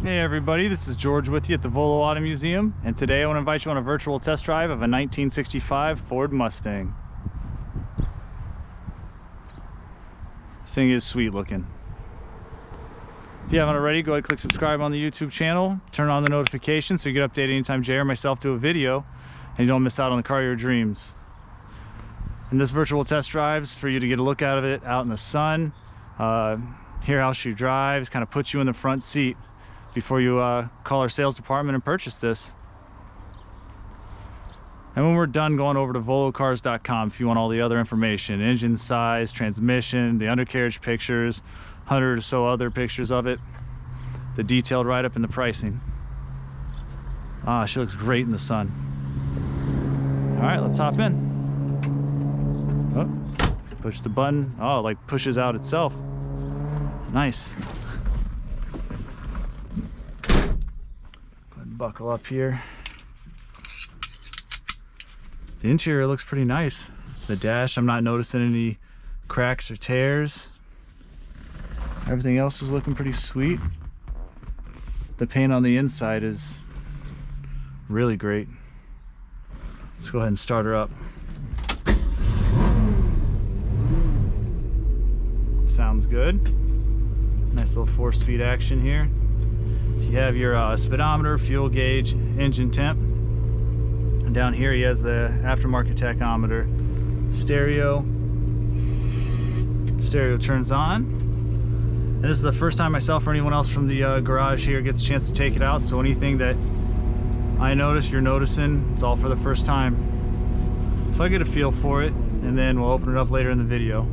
Hey everybody, this is George with you at the Volo Auto Museum, and today I want to invite you on a virtual test drive of a 1965 Ford Mustang. This thing is sweet looking. If you haven't already, go ahead and click subscribe on the YouTube channel, turn on the notifications so you get updated anytime Jay or myself do a video and you don't miss out on the car of your dreams. And this virtual test drive's for you to get a look out of it out in the sun, hear how she drives, kind of put you in the front seat before you call our sales department and purchase this. And when we're done, going over to volocars.com if you want all the other information, engine size, transmission, the undercarriage pictures, 100 or so other pictures of it, the detailed write-up and the pricing. She looks great in the sun. All right, let's hop in. Oh, push the button. Oh, it like pushes out itself. Nice. Buckle up here. The interior looks pretty nice. The dash, I'm not noticing any cracks or tears. Everything else is looking pretty sweet. The paint on the inside is really great. Let's go ahead and start her up. Sounds good. Nice little 4-speed action here. So you have your speedometer, fuel gauge, engine temp. And down here he has the aftermarket tachometer. Stereo turns on. And this is the first time myself or anyone else from the garage here gets a chance to take it out. So anything that I notice, you're noticing, it's all for the first time. So I get a feel for it, and then we'll open it up later in the video.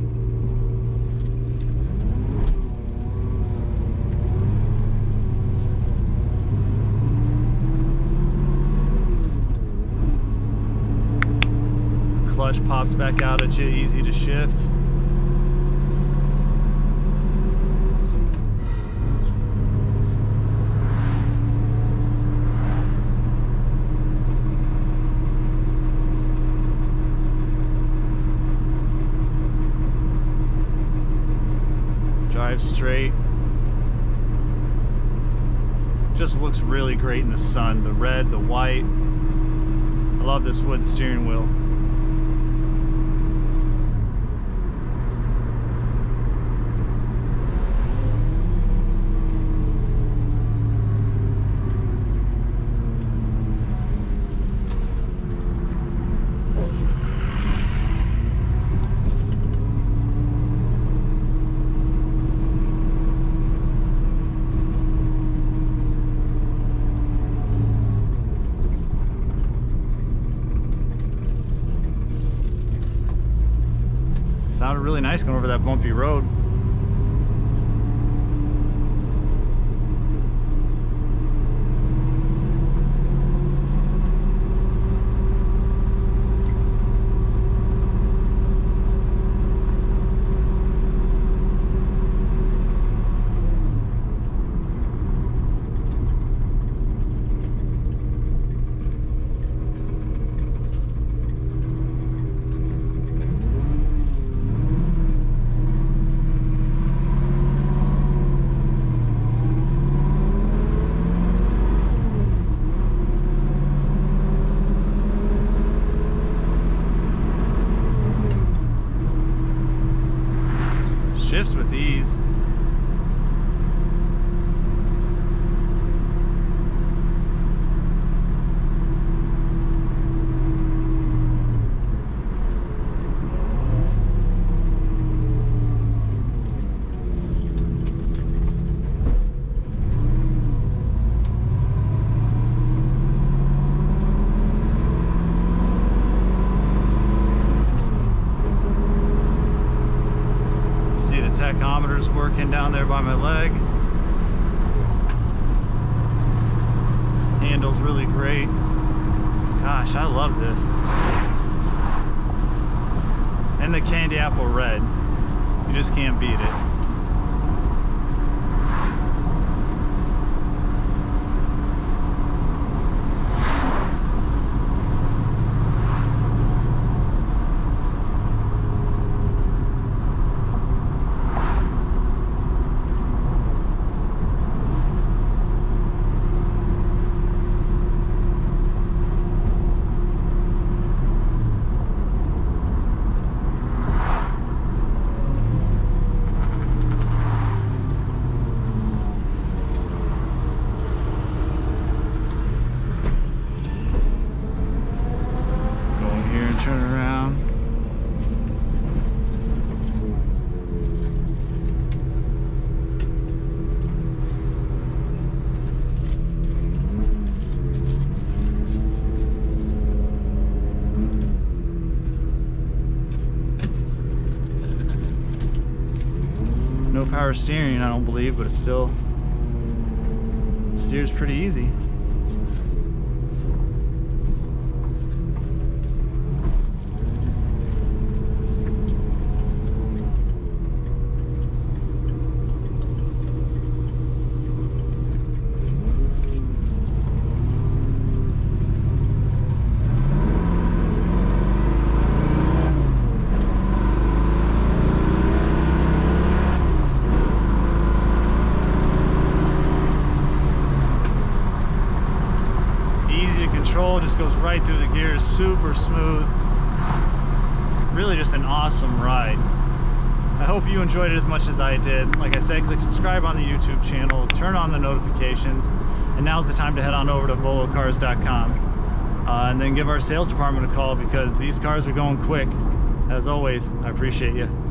Clutch pops back out at you, easy to shift. Drive straight. Just looks really great in the sun. The red, the white. I love this wood steering wheel. Sounded really nice going over that bumpy road. Shifts with ease. Tachometer's working down there by my leg. Handle's really great. Gosh, I love this. And the candy apple red. You just can't beat it. power steering, I don't believe, but it still steers pretty easy. Just goes right through the gears, super smooth. Really just an awesome ride. I hope you enjoyed it as much as I did. Like I said, click subscribe on the YouTube channel, turn on the notifications, and now's the time to head on over to volocars.com and then give our sales department a call, because these cars are going quick. As always, I appreciate you.